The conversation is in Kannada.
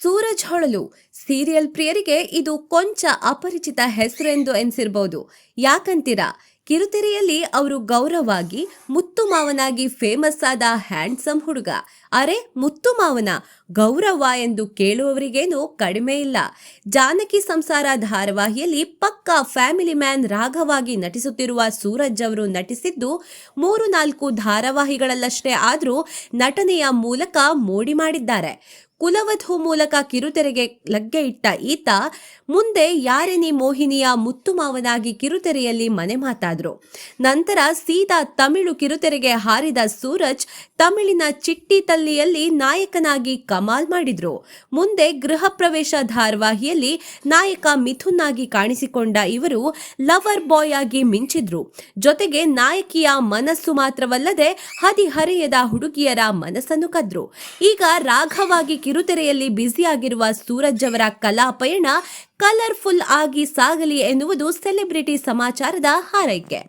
ಸೂರಜ್ ಹೊಳಲು ಸೀರಿಯಲ್ ಪ್ರಿಯರಿಗೆ ಇದು ಕೊಂಚ ಅಪರಿಚಿತ ಹೆಸರೆಂದು ಎನಿಸಿರಬಹುದು. ಯಾಕಂತೀರಾ? ಕಿರುತೆರೆಯಲ್ಲಿ ಅವರು ಗೌರವಾಗಿ ಮುತ್ತು ಮಾವನಾಗಿ ಫೇಮಸ್ ಆದ ಹ್ಯಾಂಡ್ಸಮ್ ಹುಡುಗ. ಅರೆ, ಮುತ್ತು ಮಾವನ ಗೌರವ ಎಂದು ಕೇಳುವವರಿಗೇನು ಕಡಿಮೆ ಇಲ್ಲ. ಜಾನಕಿ ಸಂಸಾರ ಧಾರಾವಾಹಿಯಲ್ಲಿ ಪಕ್ಕಾ ಫ್ಯಾಮಿಲಿ ಮ್ಯಾನ್ ರಾಘವಾಗಿ ನಟಿಸುತ್ತಿರುವ ಸೂರಜ್ ಅವರು ನಟಿಸಿದ್ದು 3-4 ಧಾರಾವಾಹಿಗಳಲ್ಲಷ್ಟೇ ಆದರೂ ನಟನೆಯ ಮೂಲಕ ಮೋಡಿ ಮಾಡಿದ್ದಾರೆ. ಕುಲವಧು ಮೂಲಕ ಕಿರುತೆರೆಗೆ ಲಗ್ಗೆ ಇಟ್ಟ ಈತ ಮುಂದೆ ಯಾರೇ ನೀ ಮೋಹಿನಿಯ ಮುತ್ತುಮಾವನಾಗಿ ಕಿರುತೆರೆಯಲ್ಲಿ ಮನೆ ಮಾತಾದ್ರು. ನಂತರ ಸೀದಾ ತಮಿಳು ಕಿರುತೆರೆಗೆ ಹಾರಿದ ಸೂರಜ್ ತಮಿಳಿನ ಚಿಟ್ಟಿ ತಲ್ಲಿಯಲ್ಲಿ ನಾಯಕನಾಗಿ ಕಮಾಲ್ ಮಾಡಿದ್ರು. ಮುಂದೆ ಗೃಹ ಪ್ರವೇಶ ಧಾರಾವಾಹಿಯಲ್ಲಿ ನಾಯಕ ಮಿಥುನ್ ಆಗಿ ಕಾಣಿಸಿಕೊಂಡ ಇವರು ಲವರ್ ಬಾಯ್ ಆಗಿ ಮಿಂಚಿದ್ರು. ಜೊತೆಗೆ ನಾಯಕಿಯ ಮನಸ್ಸು ಮಾತ್ರವಲ್ಲದೆ ಹದಿಹರೆಯದ ಹುಡುಗಿಯರ ಮನಸ್ಸನ್ನು ಕದ್ರು. ಈಗ ರಾಘವಾಗಿ ಕಿರುತೆರೆಯಲ್ಲಿ ಬ್ಯುಸಿಯಾಗಿರುವ ಸೂರಜ್ ಅವರ ಕಲಾ ಪಯಣ ಕಲರ್ಫುಲ್ ಆಗಿ ಸಾಗಲಿ ಎನ್ನುವುದು ಸೆಲೆಬ್ರಿಟಿ ಸಮಾಚಾರದ ಹಾರೈಕೆ.